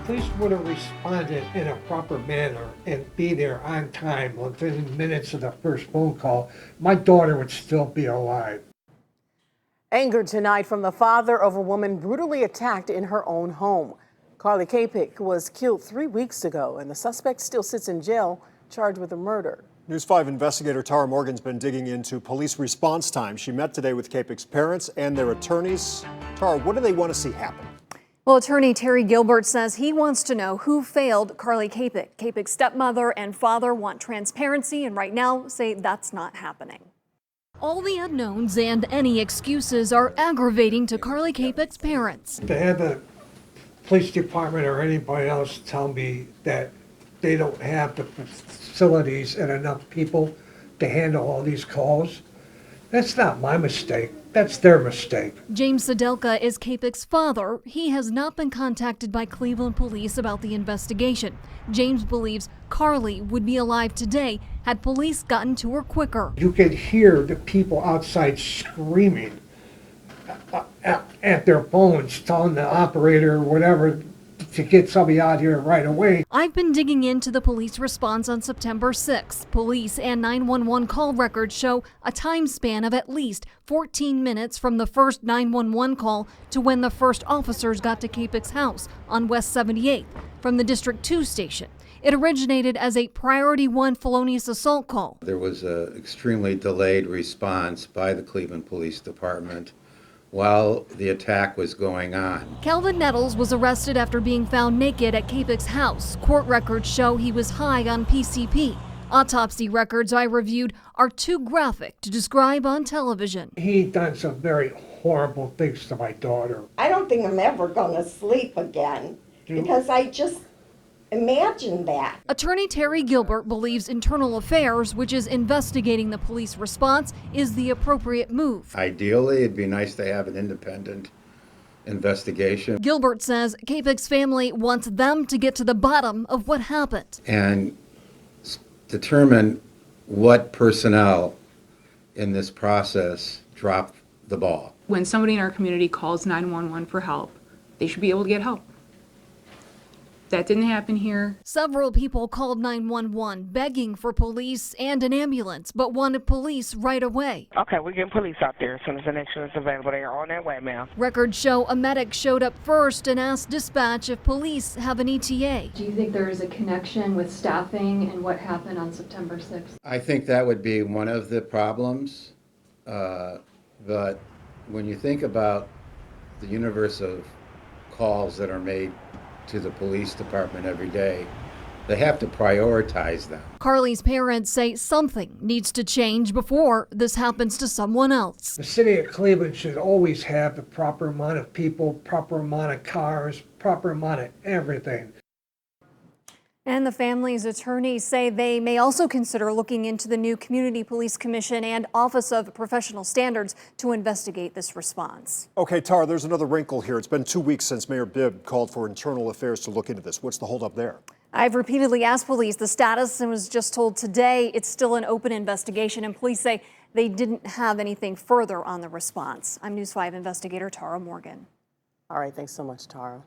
police would have responded in a proper manner and be there on time within minutes of the first phone call, my daughter would still be alive. Anger tonight from the father of a woman brutally attacked in her own home. Carly Kapik was killed 3 weeks ago, and the suspect still sits in jail, charged with a murder. News 5 investigator Tara Morgan's been digging into police response time. She met today with Kapik's parents and their attorneys. Tara, what do they want to see happen? Well, attorney Terry Gilbert says he wants to know who failed Carly Kapik. Kapik's stepmother and father want transparency, and right now say that's not happening. All the unknowns and any excuses are aggravating to Carly Kapik's parents. To have the police department or anybody else tell me that they don't have the facilities and enough people to handle all these calls, that's not my mistake. That's their mistake. James Sedelka is Kapik's father. He has not been contacted by Cleveland police about the investigation. James believes Carly would be alive today had police gotten to her quicker. You could hear the people outside screaming at their phones, telling the operator or whatever to get somebody out here right away. I've been digging into the police response on September 6th. Police and 911 call records show a time span of at least 14 minutes from the first 911 call to when the first officers got to Kapik's house on West 78th from the District 2 station. It originated as a Priority 1 felonious assault call. There was an extremely delayed response by the Cleveland Police Department while the attack was going on. Calvin Nettles was arrested after being found naked at Kapik's house. Court records show he was high on PCP. Autopsy records I reviewed are too graphic to describe on television. He done some very horrible things to my daughter. I don't think I'm ever going to sleep again because I just imagine that. Attorney Terry Gilbert believes Internal Affairs, which is investigating the police response, is the appropriate move. Ideally, it'd be nice to have an independent investigation. Gilbert says Kapik's family wants them to get to the bottom of what happened And determine what personnel in this process dropped the ball. When somebody in our community calls 911 for help, they should be able to get help. That didn't happen here. Several people called 911 begging for police and an ambulance, but wanted police right away. Okay, we're getting police out there as soon as the next one is available. They are on their way, ma'am. Records show a medic showed up first and asked dispatch if police have an ETA. Do you think there is a connection with staffing and what happened on September 6th? I think that would be one of the problems, but when you think about the universe of calls that are made to the police department every day, they have to prioritize them. Carly's parents say something needs to change before this happens to someone else. The city of Cleveland should always have the proper amount of people, proper amount of cars, proper amount of everything. And the family's attorneys say they may also consider looking into the new Community Police Commission and Office of Professional Standards to investigate this response. Okay, Tara, there's another wrinkle here. It's been 2 weeks since Mayor Bibb called for Internal Affairs to look into this. What's the holdup there? I've repeatedly asked police the status and was just told today it's still an open investigation, and police say they didn't have anything further on the response. I'm News 5 investigator Tara Morgan. All right, thanks so much, Tara.